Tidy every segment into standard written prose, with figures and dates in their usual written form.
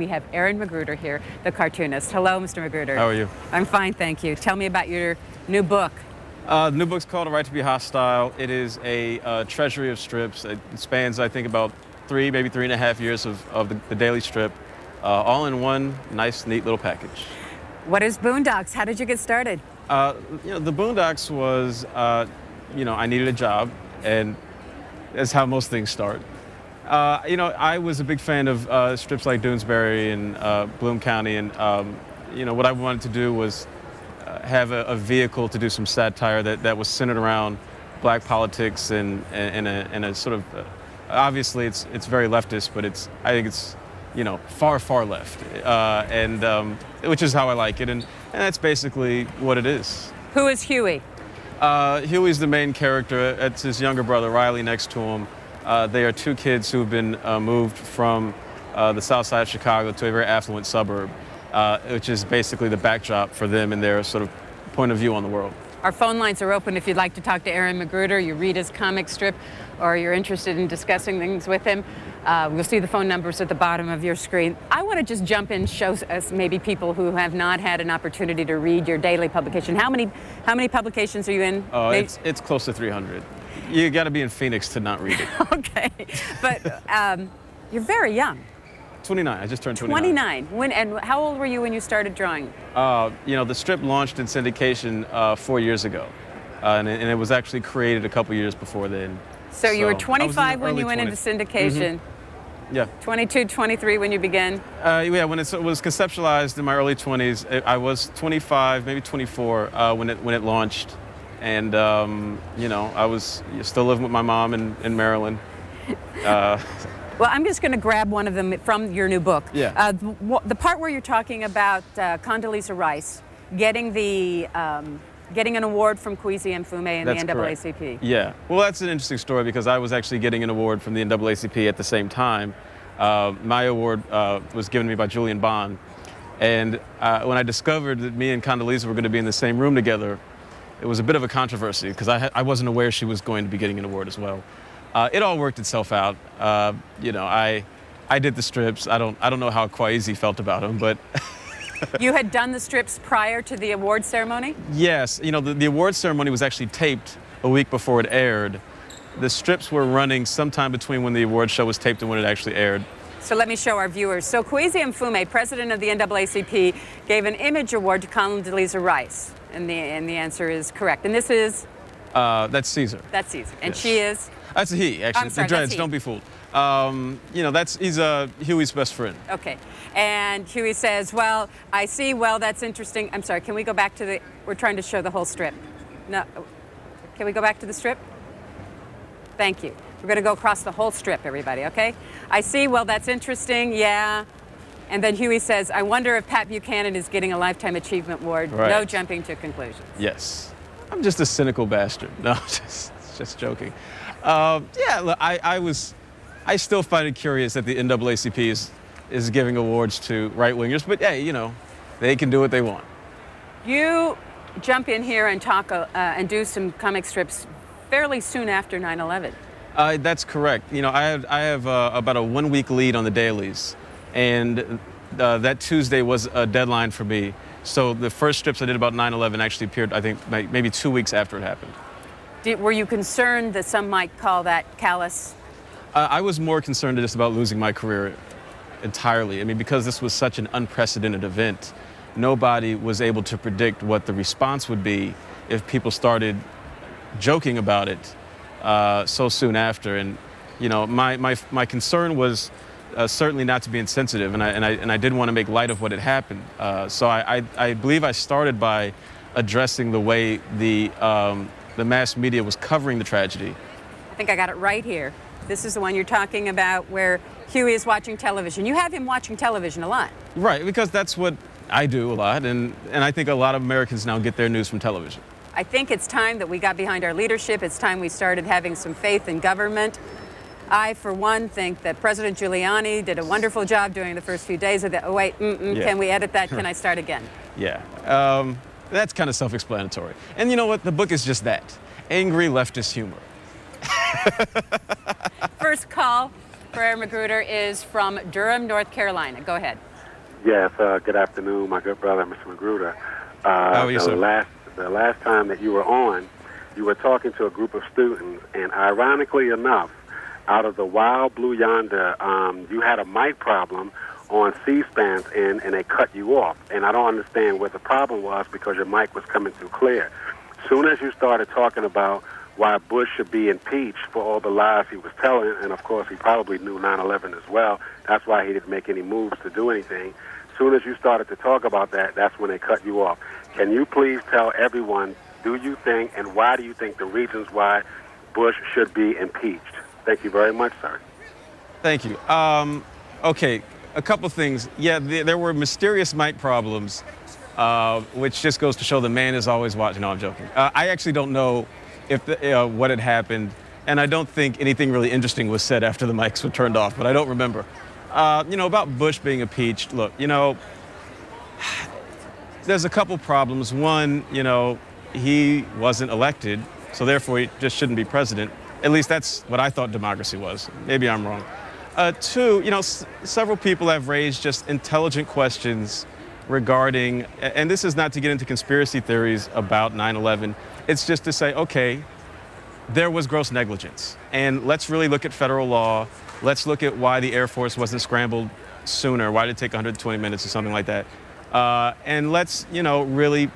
we have Aaron McGruder here, the cartoonist. Hello, Mr. McGruder. How are you? I'm fine, thank you. Tell me about your new book. The new book's called A Right to Be Hostile. It is a treasury of strips. It spans, I think, about maybe 3.5 years of the daily strip, all in one nice, neat little package. What is Boondocks? How did you get started? The Boondocks was, I needed a job, and that's how most things start. I was a big fan of strips like Doonesbury and Bloom County, and what I wanted to do was have a vehicle to do some satire that was centered around black politics and a sort of obviously it's very leftist, but I think it's far left, which is how I like it, and that's basically what it is. Who is Huey? Huey's the main character. It's his younger brother Riley next to him. They are two kids who've been moved from the south side of Chicago to a very affluent suburb, which is basically the backdrop for them and their sort of point of view on the world. Our phone lines are open if you'd like to talk to Aaron McGruder, you read his comic strip, or you're interested in discussing things with him. You'll see the phone numbers at the bottom of your screen. I want to just jump in and show us maybe people who have not had an opportunity to read your daily publication. How many publications are you in? It's close to 300. You got to be in Phoenix to not read it. Okay, but you're very young. 29. I just turned 29. 29. And how old were you when you started drawing? The strip launched in syndication 4 years ago, and it was actually created a couple years before then. So you were 25 when you went into syndication. Mm-hmm. Yeah. 22, 23 when you began? Yeah, when it was conceptualized in my early 20s, I was 25, maybe 24 when it launched, and I was still living with my mom in Maryland. Well, I'm just going to grab one of them from your new book. Yeah. The part where you're talking about Condoleezza Rice getting an award from Kwesi Mfume and the NAACP. Correct. Yeah. Well, that's an interesting story because I was actually getting an award from the NAACP at the same time. My award was given to me by Julian Bond, and when I discovered that me and Condoleezza were going to be in the same room together, it was a bit of a controversy because I wasn't aware she was going to be getting an award as well. It all worked itself out. I did the strips. I don't know how Kwesi felt about them, but. You had done the strips prior to the award ceremony? Yes. The award ceremony was actually taped a week before it aired. The strips were running sometime between when the award show was taped and when it actually aired. So let me show our viewers. So Kwesi Mfume, president of the NAACP, gave an image award to Condoleezza Rice, and the answer is correct. And this is? That's Caesar. That's Caesar. And yes. She is? That's a he, actually. I'm sorry, the dreads, that's he. Don't be fooled. He's Huey's best friend. Okay. And Huey says, well, I see, well, that's interesting. I'm sorry, can we go back to we're trying to show the whole strip. No, can we go back to the strip? Thank you. We're going to go across the whole strip, everybody, okay? I see, well, that's interesting, yeah. And then Huey says, I wonder if Pat Buchanan is getting a Lifetime Achievement Award. Right. No jumping to conclusions. Yes. I'm just a cynical bastard. No, just joking. Look, I still find it curious that the NAACP is giving awards to right-wingers, but hey, they can do what they want. You jump in here and talk and do some comic strips fairly soon after 9/11. That's correct. I have about a 1-week lead on the dailies, and that Tuesday was a deadline for me. So the first strips I did about 9/11 actually appeared, I think, maybe 2 weeks after it happened. Were you concerned that some might call that callous? I was more concerned just about losing my career entirely. I mean, because this was such an unprecedented event, nobody was able to predict what the response would be if people started joking about it so soon after. And my concern was certainly not to be insensitive, and I didn't want to make light of what had happened. So I believe I started by addressing the way the mass media was covering the tragedy. I think I got it right here. This is the one you're talking about where Huey is watching television. You have him watching television a lot. Right, because that's what I do a lot, and I think a lot of Americans now get their news from television. I think it's time that we got behind our leadership. It's time we started having some faith in government. I, for one, think that President Giuliani did a wonderful job during the first few days of the, oh wait, Yeah. Can we edit that? Can I start again? Yeah, that's kind of self-explanatory. And you know what? The book is just that, angry leftist humor. First call for Aaron McGruder is from Durham, North Carolina. Go ahead. Yes, good afternoon, my good brother, Mr. McGruder. How are you, sir? The last time that you were on, you were talking to a group of students, and ironically enough, out of the wild blue yonder, you had a mic problem on C-SPAN's end, and they cut you off. And I don't understand what the problem was because your mic was coming through clear. Soon as you started talking about why Bush should be impeached for all the lies he was telling, and of course he probably knew 9/11 as well. That's why he didn't make any moves to do anything. Soon as you started to talk about that, that's when they cut you off. Can you please tell everyone, do you think and why do you think the reasons why Bush should be impeached? Thank you very much, sir. Thank you. Okay, a couple things. Yeah, there were mysterious mic problems, which just goes to show the man is always watching. No, I'm joking. I actually don't know if what had happened, and I don't think anything really interesting was said after the mics were turned off, but I don't remember. About Bush being impeached, look, there's a couple problems. One, he wasn't elected, so therefore he just shouldn't be president. At least that's what I thought democracy was. Maybe I'm wrong. Two, several people have raised just intelligent questions regarding, and this is not to get into conspiracy theories about 9/11, it's just to say, okay, there was gross negligence. And let's really look at federal law. Let's look at why the Air Force wasn't scrambled sooner. Why did it take 120 minutes or something like that? And let's, really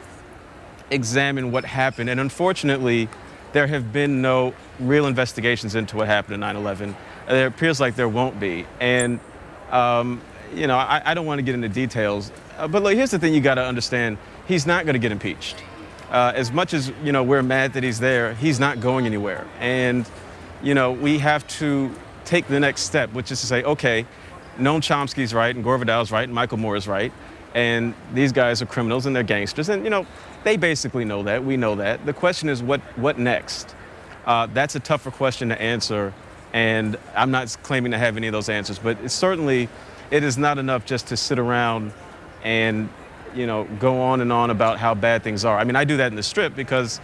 examine what happened. And unfortunately, there have been no real investigations into what happened in 9/11. It appears like there won't be. And, I don't want to get into details. But look, here's the thing you got to understand. He's not going to get impeached. As much as, we're mad that he's there, he's not going anywhere. And, we have to take the next step, which is to say, okay, Noam Chomsky's right, and Gore Vidal's right, and Michael Moore is right. And these guys are criminals and they're gangsters. And, they basically know that. We know that. The question is, what next? That's a tougher question to answer. And I'm not claiming to have any of those answers. But it is not enough just to sit around and, go on and on about how bad things are. I mean, I do that in the Strip because,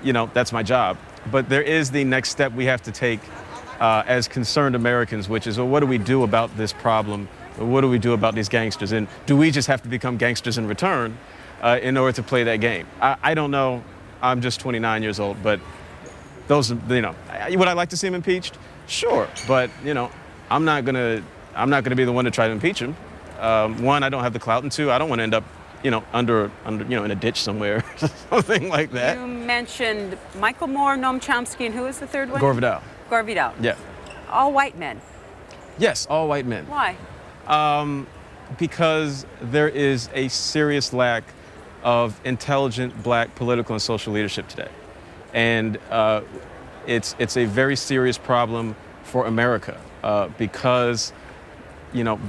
that's my job. But there is the next step we have to take as concerned Americans, which is, well, what do we do about this problem? What do we do about these gangsters? And do we just have to become gangsters in return in order to play that game? I don't know. I'm just 29 years old, but those, would I like to see him impeached? Sure, but I'm not gonna be the one to try to impeach him. One, I don't have the clout, and two, I don't want to end up, under in a ditch somewhere, something like that. You mentioned Michael Moore, Noam Chomsky, and who was the third one? Gore Vidal. Gore Vidal. Yeah. All white men. Yes, all white men. Why? Because there is a serious lack of intelligent black political and social leadership today. And it's a very serious problem for America because,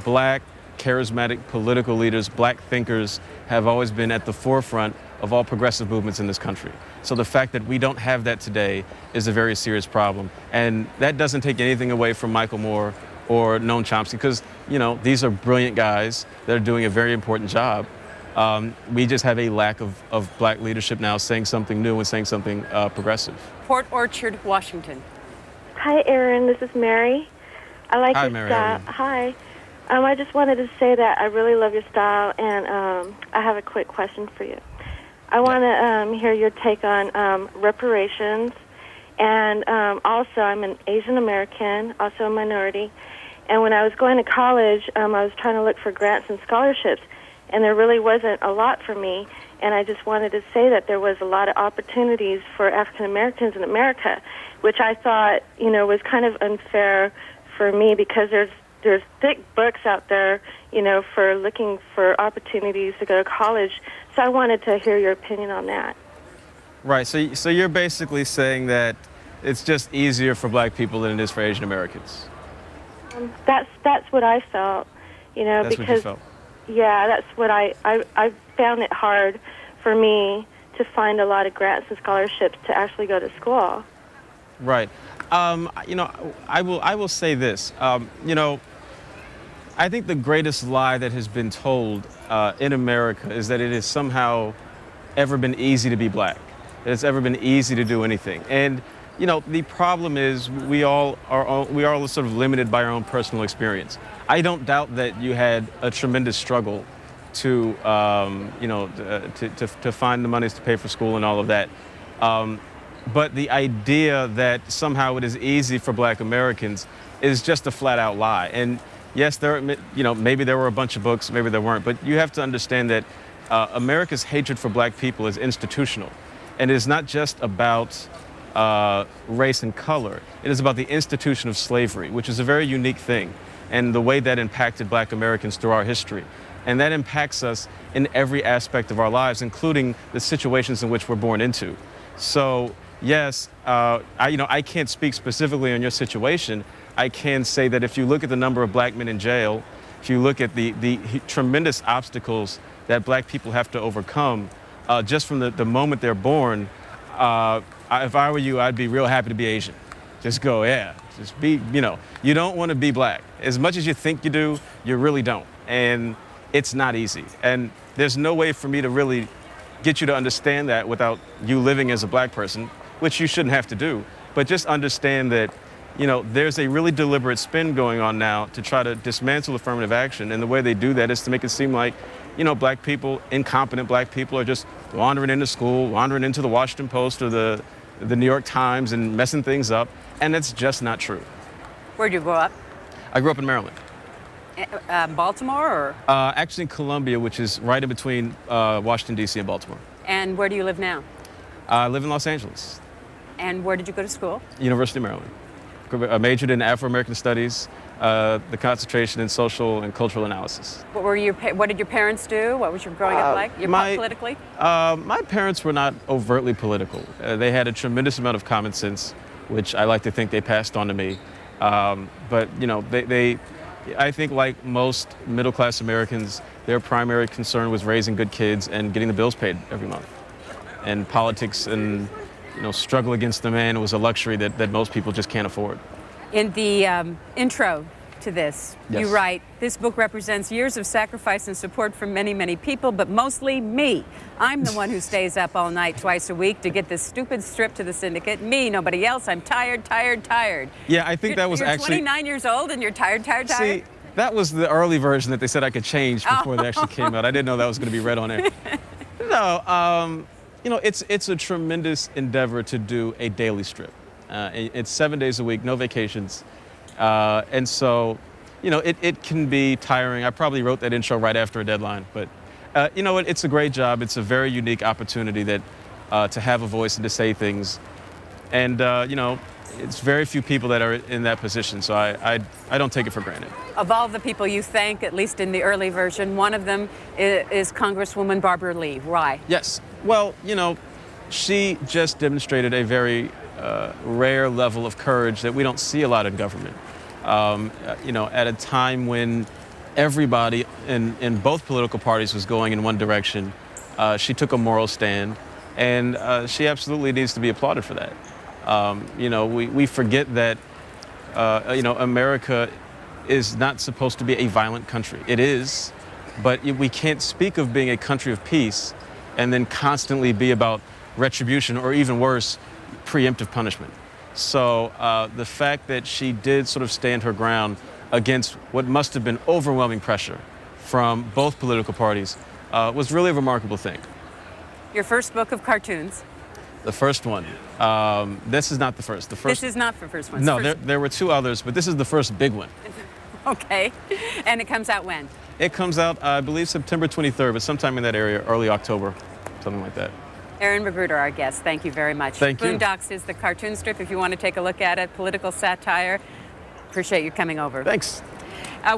black charismatic political leaders, black thinkers have always been at the forefront of all progressive movements in this country. So the fact that we don't have that today is a very serious problem. And that doesn't take anything away from Michael Moore or Noam Chomsky because, these are brilliant guys that are doing a very important job. We just have a lack of black leadership now saying something new and saying something progressive. Port Orchard, Washington. Hi, Aaron. This is Mary. I like Hi, your Mary. style. Hi. I just wanted to say that I really love your style, and I have a quick question for you. I want to hear your take on reparations, and also I'm an Asian American, also a minority, and when I was going to college, I was trying to look for grants and scholarships, and there really wasn't a lot for me, and I just wanted to say that there was a lot of opportunities for African Americans in America, which I thought, was kind of unfair for me because there's thick books out there, for looking for opportunities to go to college. So I wanted to hear your opinion on that. Right. So you're basically saying that it's just easier for black people than it is for Asian Americans. That's what I felt, That's because what you felt. yeah, that's what I found it hard for me to find a lot of grants and scholarships to actually go to school. Right. I will say this. I think the greatest lie that has been told in America is that it has somehow ever been easy to be black. That it's ever been easy to do anything. And the problem is we all sort of limited by our own personal experience. I don't doubt that you had a tremendous struggle to, you know, to find the monies to pay for school and all of that. But the idea that somehow it is easy for Black Americans is just a flat-out lie. And yes, you know, maybe there were a bunch of books, maybe there weren't, but you have to understand that America's hatred for Black people is institutional, and it is not just about race and color. It is about the institution of slavery, which is a very unique thing, and the way that impacted Black Americans through our history. And that impacts us in every aspect of our lives, including the situations in which we're born into. So, yes, I can't speak specifically on your situation. I can say that if you look at the number of Black men in jail, if you look at the tremendous obstacles that Black people have to overcome just from the moment they're born, if I were you, I'd be real happy to be Asian. Just go, yeah, just be, you know, you don't want to be Black. As much as you think you do, you really don't. And it's not easy. And there's no way for me to really get you to understand that without you living as a Black person, which you shouldn't have to do. But just understand that, you know, there's a really deliberate spin going on now to try to dismantle affirmative action. And the way they do that is to make it seem like, you know, Black people, incompetent Black people, are just wandering into school, wandering into the Washington Post or the New York Times and messing things up. And it's just not true. Where'd you grow up? I grew up in Maryland. Baltimore or? Actually in Columbia, which is right in between Washington, D.C. and Baltimore. And where do you live now? I live in Los Angeles. And where did you go to school? University of Maryland. I majored in Afro-American Studies, the concentration in social and cultural analysis. What did your parents do? What was your growing up like? Politically? My parents were not overtly political. They had a tremendous amount of common sense, which I like to think they passed on to me. But, you know, I think like most middle-class Americans, their primary concern was raising good kids and getting the bills paid every month. And politics and, you know, struggle against the man was a luxury that most people just can't afford. In the intro to this, yes, you write, this book represents years of sacrifice and support from many, many people, but mostly me. I'm the one who stays up all night twice a week to get this stupid strip to the syndicate. Me, nobody else. I'm tired, tired, tired. Yeah, I think that was you're actually... You're 29 years old and you're tired, tired, tired? See, that was the early version that they said I could change before they actually came out. I didn't know that was going to be read on air. No, you know, it's a tremendous endeavor to do a daily strip. It's 7 days a week, no vacations. And so, you know, it can be tiring. I probably wrote that intro right after a deadline. But, you know, it's a great job. It's a very unique opportunity to have a voice and to say things. And, you know, it's very few people that are in that position. So I don't take it for granted. Of all the people you thank, at least in the early version, one of them is Congresswoman Barbara Lee. Why? Yes. Well, you know, she just demonstrated a very rare level of courage that we don't see a lot in government. You know, at a time when everybody in both political parties was going in one direction, she took a moral stand, and she absolutely needs to be applauded for that. You know, we forget that, you know, America is not supposed to be a violent country. It is, but we can't speak of being a country of peace and then constantly be about retribution, or even worse, preemptive punishment. So the fact that she did sort of stand her ground against what must have been overwhelming pressure from both political parties was really a remarkable thing. Your first book of cartoons. The first one. This is not the first. This is not the first one. No, there were two others, but this is the first big one. Okay. And it comes out when? It comes out, I believe, September 23rd, but sometime in that area, early October, something like that. Aaron McGruder, our guest. Thank you very much. Thank you. Boondocks is the cartoon strip. If you want to take a look at it, political satire. Appreciate you coming over. Thanks.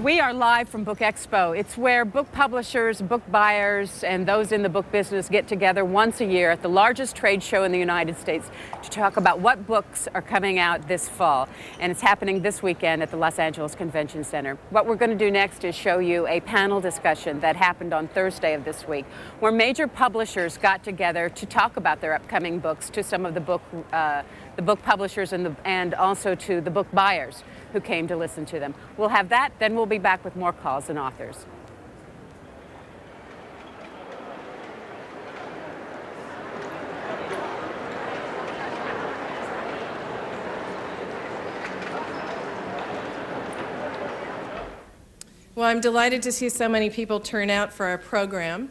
We are live from BookExpo. It's where book publishers, book buyers, and those in the book business get together once a year at the largest trade show in the United States to talk about what books are coming out this fall. And it's happening this weekend at the Los Angeles Convention Center. What we're going to do next is show you a panel discussion that happened on Thursday of this week, where major publishers got together to talk about their upcoming books to some of the book publishers and also to the book buyers who came to listen to them. We'll have that, then we'll be back with more calls and authors. Well, I'm delighted to see so many people turn out for our program.